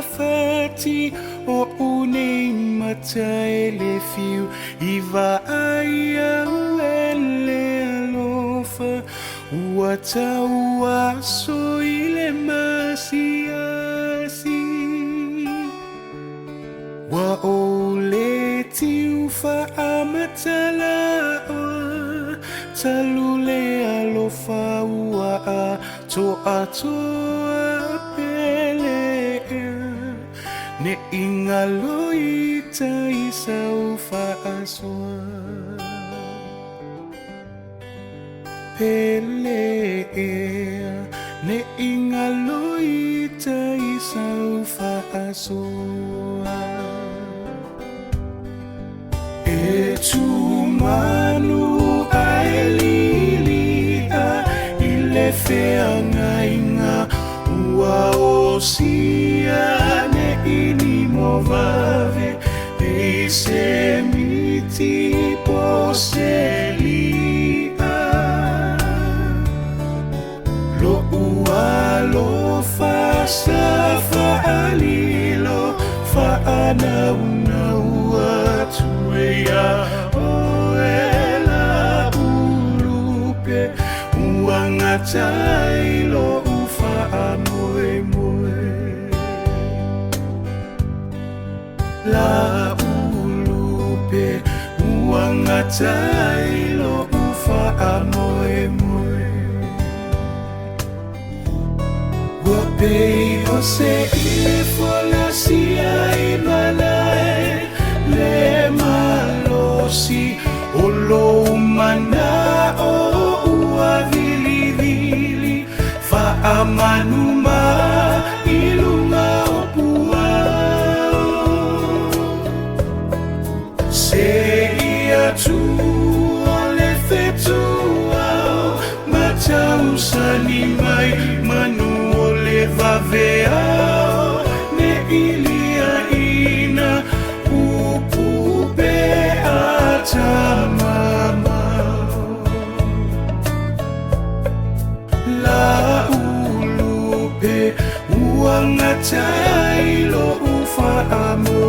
fati o une matai le fiu iva aya ele alofa wata waso ile masiasi wa ole tiu fa amatala talule alofa wa to atoa pele ne ingaloita isaufa aswa pele ne ingaloita isaufa aswa etumanu aelilia ilefeanga inga uaosia ne inimovave eisemiti poselia lo ualo fasafa alilo faanauna uatuea oela ulupe uangatailo ufa amoe moe la ulupe uangatailo ufa amoe moe wapei ose ifolasia imanae le malosi olo mana o uavilivili fa amanuma ilunga opuao se ia tu ole fetuao matausani mai manu ole vaveao ne ilia ina upupe atamama la ulupe uangatailo ufa amo